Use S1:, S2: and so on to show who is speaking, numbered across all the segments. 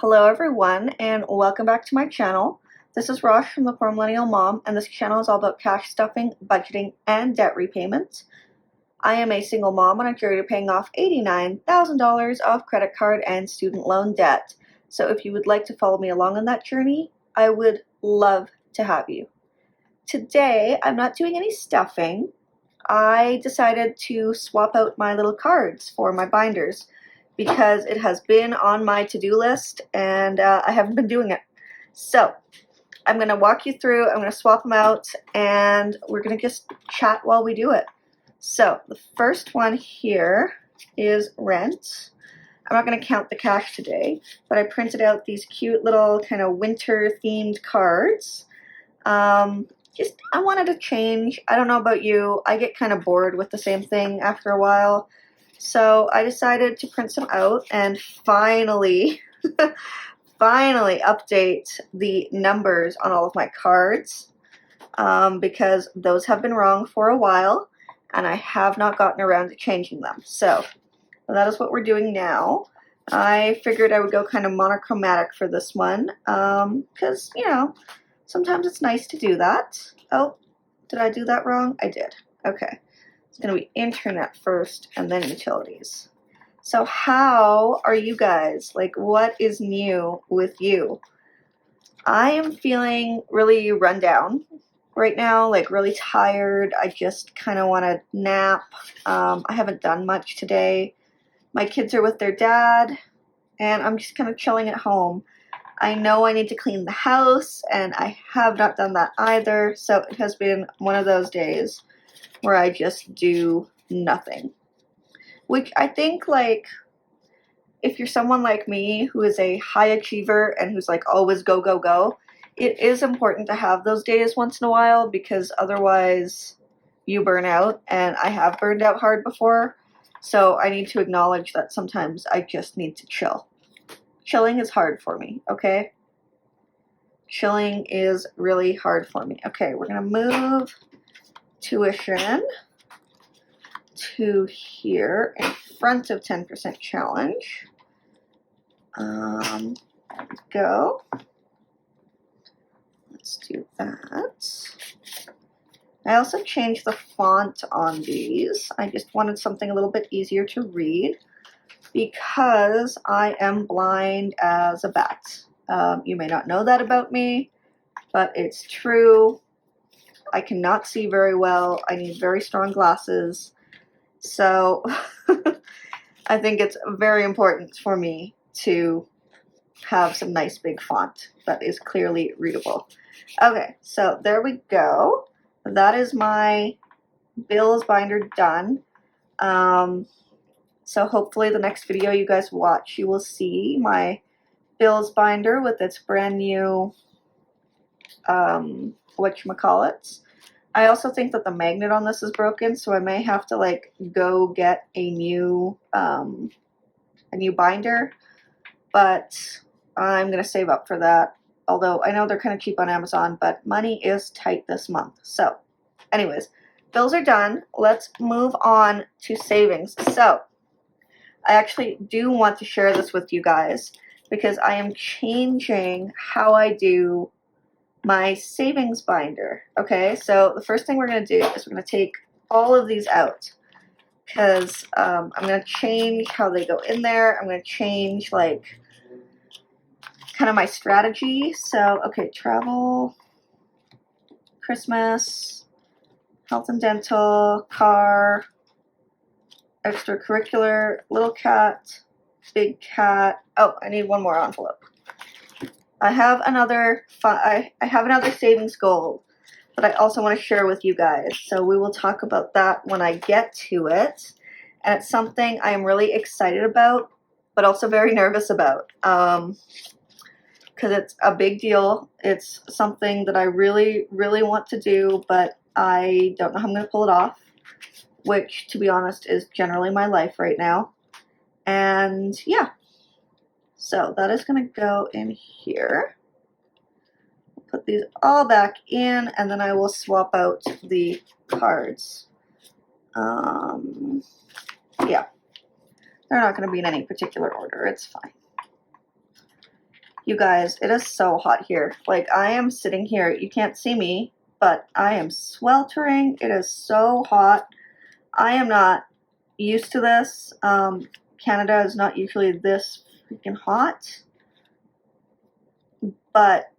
S1: Hello everyone and welcome back to my channel. This is Rosh from the Poor Millennial Mom, and this channel is all about cash stuffing, budgeting, and debt repayment. I am a single mom on a journey to paying off $89,000 of credit card and student loan debt. So if you would like to follow me along on that journey, I would love to have you. Today, I'm not doing any stuffing. I decided to swap out my little cards for my binders, because it has been on my to-do list and I haven't been doing it. So I'm going to walk you through, I'm going to swap them out, and we're going to just chat while we do it. So the first one here is rent. I'm not going to count the cash today, but I printed out these cute little kind of winter themed cards. I wanted to change. I don't know about you, I get kind of bored with the same thing after a while. So I decided to print some out and finally update the numbers on all of my cards, because those have been wrong for a while and I have not gotten around to changing them. So that is what we're doing now. I figured I would go kind of monochromatic for this one, because, you know, sometimes it's nice to do that. Oh, did I do that wrong? I did. Okay. It's going to be internet first and then utilities. So how are you guys? Like, what is new with you? I am feeling really run down right now, like really tired. I just kind of want to nap. I haven't done much today. My kids are with their dad and I'm just kind of chilling at home. I know I need to clean the house and I have not done that either. So it has been one of those days where I just do nothing. Which I think, like, if you're someone like me who is a high achiever and who's like always go, go, go, it is important to have those days once in a while, because otherwise you burn out, and I have burned out hard before. So I need to acknowledge that sometimes I just need to chill. Chilling is hard for me, okay? Chilling is really hard for me. Okay, we're going to move tuition to here in front of 10% challenge. There we go. Let's do that. I also changed the font on these. I just wanted something a little bit easier to read because I am blind as a bat. You may not know that about me, but it's true. I cannot see very well. I need very strong glasses. So I think it's very important for me to have some nice big font that is clearly readable. Okay, so there we go. That is my bills binder done. So hopefully the next video you guys watch, you will see my bills binder with its brand new, whatchamacallit. I also think that the magnet on this is broken, so I may have to like go get a new binder, but I'm gonna save up for that. Although I know they're kind of cheap on Amazon, but money is tight this month. So anyways, bills are done. Let's move on to savings. So I actually do want to share this with you guys because I am changing how I do my savings binder. Okay, so the first thing we're going to do is we're going to take all of these out, because I'm going to change how they go in there. I'm going to change like kind of my strategy. So okay, travel, Christmas, health and dental, car, extracurricular, little cat, big cat. Oh, I need one more envelope. I have another savings goal that I also want to share with you guys. So we will talk about that when I get to it. And it's something I am really excited about, but also very nervous about. Because it's a big deal. It's something that I really, really want to do, but I don't know how I'm going to pull it off, which, to be honest, is generally my life right now. And yeah. So that is going to go in here. Put these all back in, and then I will swap out the cards. Yeah. They're not going to be in any particular order. It's fine. You guys, it is so hot here. Like, I am sitting here. You can't see me, but I am sweltering. It is so hot. I am not used to this. Canada is not usually this freaking hot, but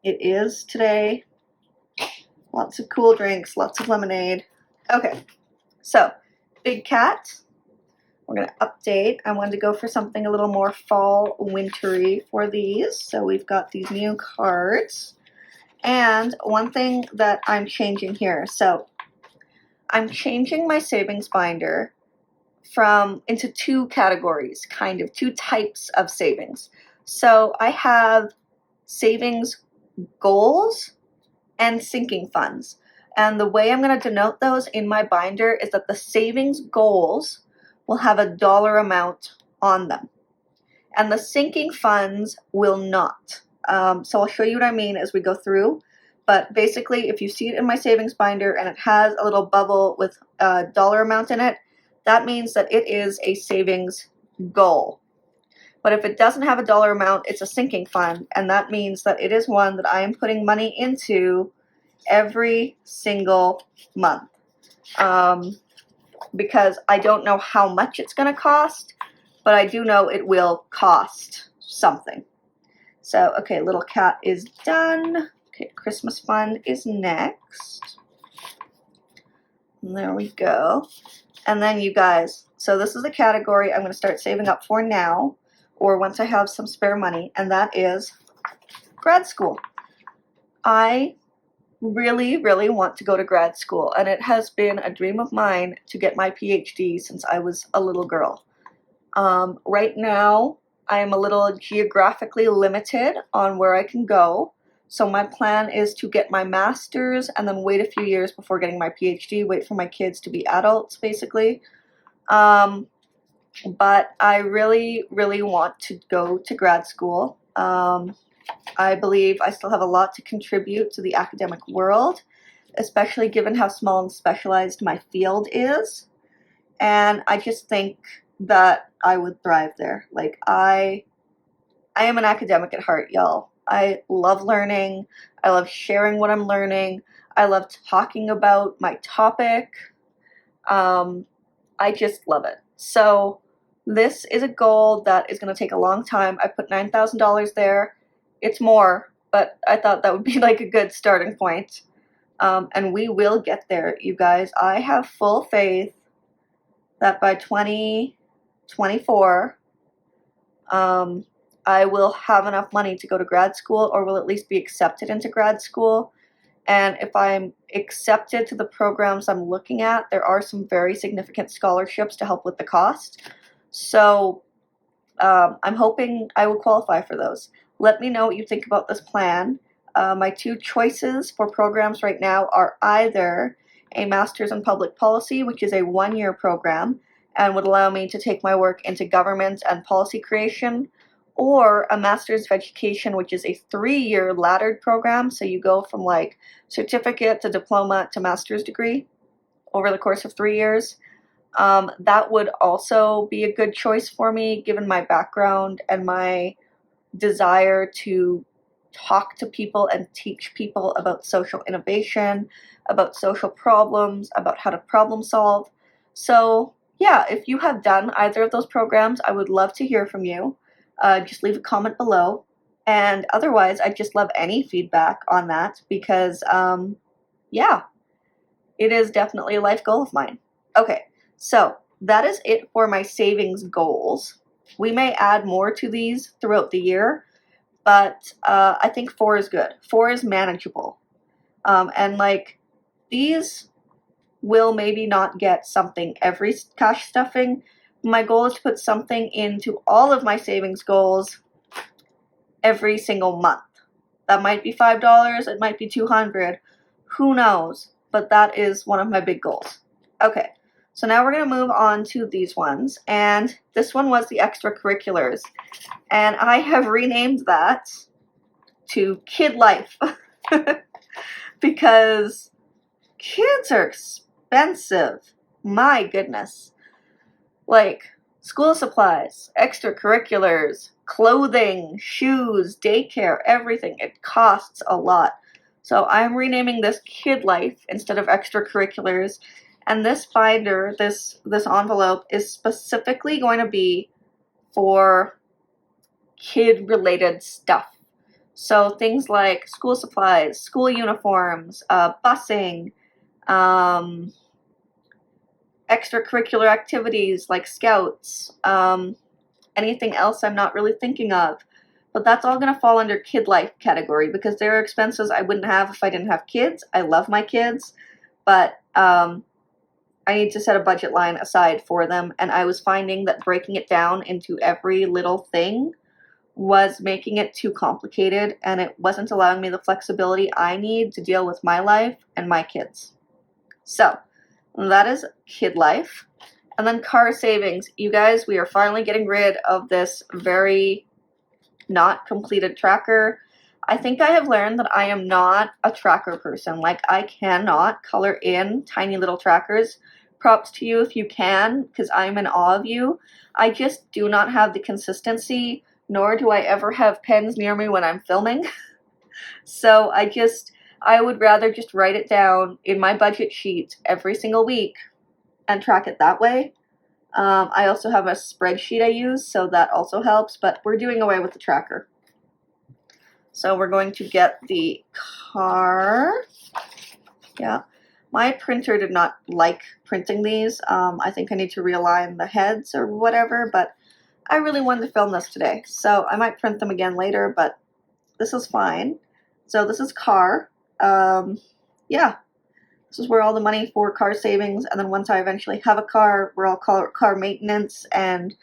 S1: it is today. Lots of cool drinks, lots of lemonade. Okay, so big cat. We're going to update. I wanted to go for something a little more fall wintry for these. So we've got these new cards. And one thing that I'm changing here. So I'm changing my savings binder into two categories, kind of two types of savings. So I have savings goals and sinking funds. And the way I'm going to denote those in my binder is that the savings goals will have a dollar amount on them, and the sinking funds will not. So I'll show you what I mean as we go through. But basically, if you see it in my savings binder and it has a little bubble with a dollar amount in it, that means that it is a savings goal. But if it doesn't have a dollar amount, it's a sinking fund, and that means that it is one that I am putting money into every single month. Because I don't know how much it's going to cost, but I do know it will cost something. So, okay, little cat is done. Okay, Christmas fund is next. And there we go. And then you guys, so this is the category I'm going to start saving up for now, or once I have some spare money, and that is grad school. I really, really want to go to grad school, and it has been a dream of mine to get my PhD since I was a little girl. Right now, I am a little geographically limited on where I can go, so my plan is to get my master's and then wait a few years before getting my PhD, wait for my kids to be adults, basically. But I really, really want to go to grad school. I believe I still have a lot to contribute to the academic world, especially given how small and specialized my field is. And I just think that I would thrive there. Like, I am an academic at heart, y'all. I love learning. I love sharing what I'm learning. I love talking about my topic. I just love it. So this is a goal that is going to take a long time. I put $9,000 there. It's more, but I thought that would be like a good starting point. And we will get there, you guys. I have full faith that by 2024, I will have enough money to go to grad school, or will at least be accepted into grad school. And if I'm accepted to the programs I'm looking at, there are some very significant scholarships to help with the cost. So I'm hoping I will qualify for those. Let me know what you think about this plan. My two choices for programs right now are either a Master's in Public Policy, which is a one-year program and would allow me to take my work into government and policy creation, or a Master's of Education, which is a 3-year laddered program. So you go from like certificate to diploma to master's degree over the course of 3 years. That would also be a good choice for me, given my background and my desire to talk to people and teach people about social innovation, about social problems, about how to problem solve. So yeah, if you have done either of those programs, I would love to hear from you. Just leave a comment below. And otherwise, I just love any feedback on that, because yeah, it is definitely a life goal of mine. Okay, so that is it for my savings goals. We may add more to these throughout the year, but I think 4 is good. 4 is manageable. And like, these will maybe not get something every cash stuffing. My goal is to put something into all of my savings goals every single month. That might be $5, it might be $200, who knows? But that is one of my big goals. Okay. So now we're going to move on to these ones, and this one was the extracurriculars, and I have renamed that to Kid Life because kids are expensive. My goodness. Like, school supplies, extracurriculars, clothing, shoes, daycare, everything. It costs a lot. So I'm renaming this Kid Life instead of extracurriculars. And this binder, this envelope is specifically going to be for kid-related stuff. So things like school supplies, school uniforms, busing, extracurricular activities like scouts, anything else I'm not really thinking of. But that's all going to fall under Kid Life category because there are expenses I wouldn't have if I didn't have kids. I love my kids, but I need to set a budget line aside for them, and I was finding that breaking it down into every little thing was making it too complicated, and it wasn't allowing me the flexibility I need to deal with my life and my kids. So that is Kid Life. And then car savings. You guys, we are finally getting rid of this very not completed tracker. I think I have learned that I am not a tracker person. Like, I cannot color in tiny little trackers. Props to you if you can, because I'm in awe of you. I just do not have the consistency, nor do I ever have pens near me when I'm filming. So I would rather just write it down in my budget sheet every single week and track it that way. I also have a spreadsheet I use, so that also helps, but we're doing away with the tracker. So we're going to get the car. Yeah, my printer did not like printing these. I think I need to realign the heads or whatever, but I really wanted to film this today, so I might print them again later, but this is fine. So this is car. Yeah, this is where all the money for car savings, and then once I eventually have a car, where I'll call it car maintenance and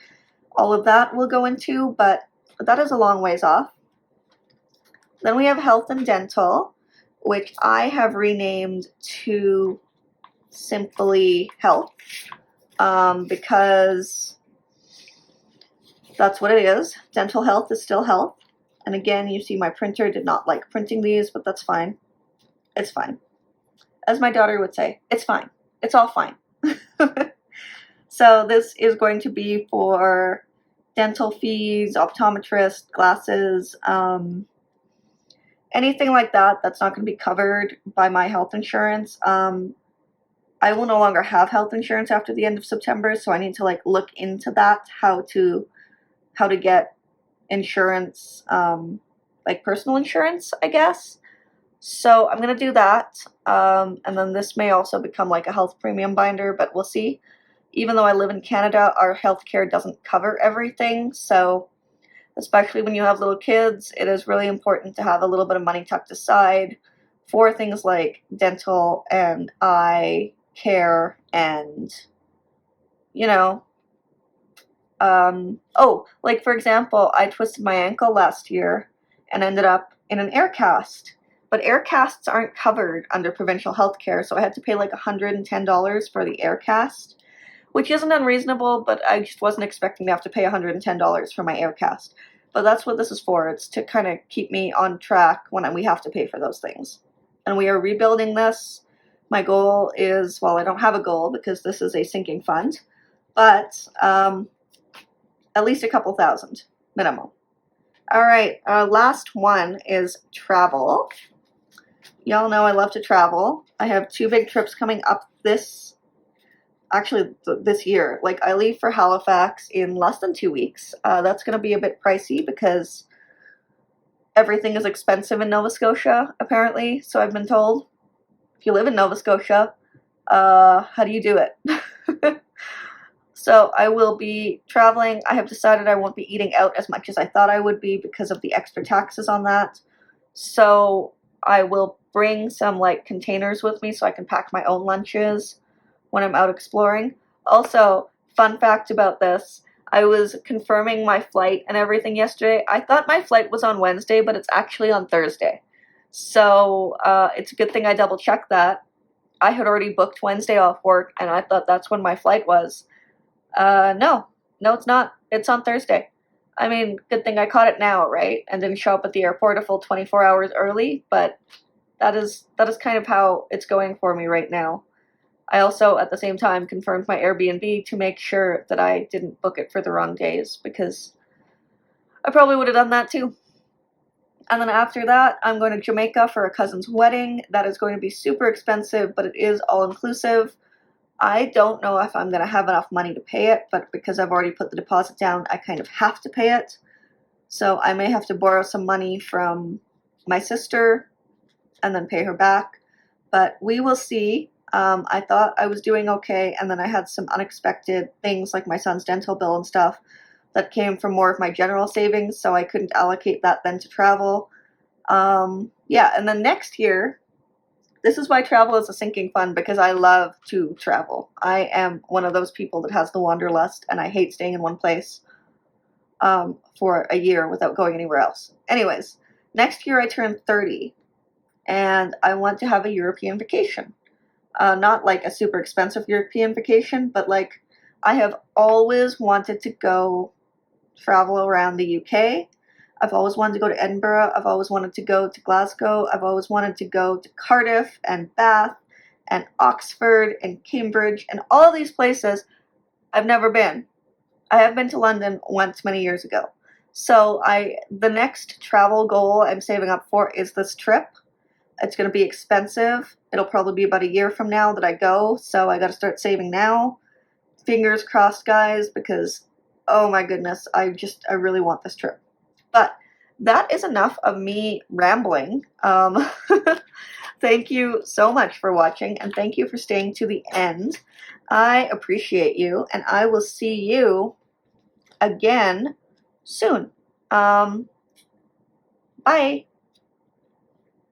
S1: all of that will go into, but that is a long ways off. Then we have health and dental, which I have renamed to simply health, because that's what it is. Dental health is still health. And again, you see my printer did not like printing these, but that's fine. It's fine. As my daughter would say, it's fine. It's all fine. So this is going to be for dental fees, optometrist, glasses, anything like that that's not going to be covered by my health insurance. I will no longer have health insurance after the end of September, so I need to look into that, how to get insurance, like personal insurance, I guess. So I'm going to do that, and then this may also become like a health premium binder, but we'll see. Even though I live in Canada, our healthcare doesn't cover everything, so especially when you have little kids, it is really important to have a little bit of money tucked aside for things like dental and eye care and, like for example, I twisted my ankle last year and ended up in an air cast. But air casts aren't covered under provincial health care, so I had to pay like $110 for the air cast, which isn't unreasonable, but I just wasn't expecting to have to pay $110 for my air cast. But that's what this is for. It's to kind of keep me on track when we have to pay for those things. And we are rebuilding this. My goal is, well, I don't have a goal because this is a sinking fund, but at least a couple thousand minimum. All right, last one is travel. Y'all know I love to travel. I have 2 big trips coming up this year. Like, I leave for Halifax in less than 2 weeks. That's going to be a bit pricey because everything is expensive in Nova Scotia, apparently, so I've been told. If you live in Nova Scotia, how do you do it? So I will be traveling. I have decided I won't be eating out as much as I thought I would be because of the extra taxes on that. So I will bring some containers with me so I can pack my own lunches when I'm out exploring. Also, fun fact about this, I was confirming my flight and everything yesterday. I thought my flight was on Wednesday, but it's actually on Thursday. So it's a good thing I double checked that. I had already booked Wednesday off work, and I thought that's when my flight was. No, it's not. It's on Thursday. I mean, good thing I caught it now, right? And didn't show up at the airport a full 24 hours early, but that is kind of how it's going for me right now. I also, at the same time, confirmed my Airbnb to make sure that I didn't book it for the wrong days, because I probably would have done that too. And then after that, I'm going to Jamaica for a cousin's wedding. That is going to be super expensive, but it is all inclusive. I don't know if I'm going to have enough money to pay it, but because I've already put the deposit down, I kind of have to pay it. So I may have to borrow some money from my sister and then pay her back. But we will see. I thought I was doing okay, and then I had some unexpected things like my son's dental bill and stuff that came from more of my general savings, so I couldn't allocate that then to travel. Yeah, and then next year, this is why travel is a sinking fund, because I love to travel. I am one of those people that has the wanderlust, and I hate staying in one place for a year without going anywhere else. Anyways, next year I turn 30, and I want to have a European vacation. Not like a super expensive European vacation, but like I have always wanted to go travel around the UK. I've always wanted to go to Edinburgh. I've always wanted to go to Glasgow. I've always wanted to go to Cardiff and Bath and Oxford and Cambridge and all these places. I've never been. I have been to London once many years ago. So the next travel goal I'm saving up for is this trip. It's going to be expensive. It'll probably be about a year from now that I go, so I got to start saving now. Fingers crossed, guys, because oh my goodness, I really want this trip. But that is enough of me rambling. Thank you so much for watching, and thank you for staying to the end. I appreciate you, and I will see you again soon. Bye.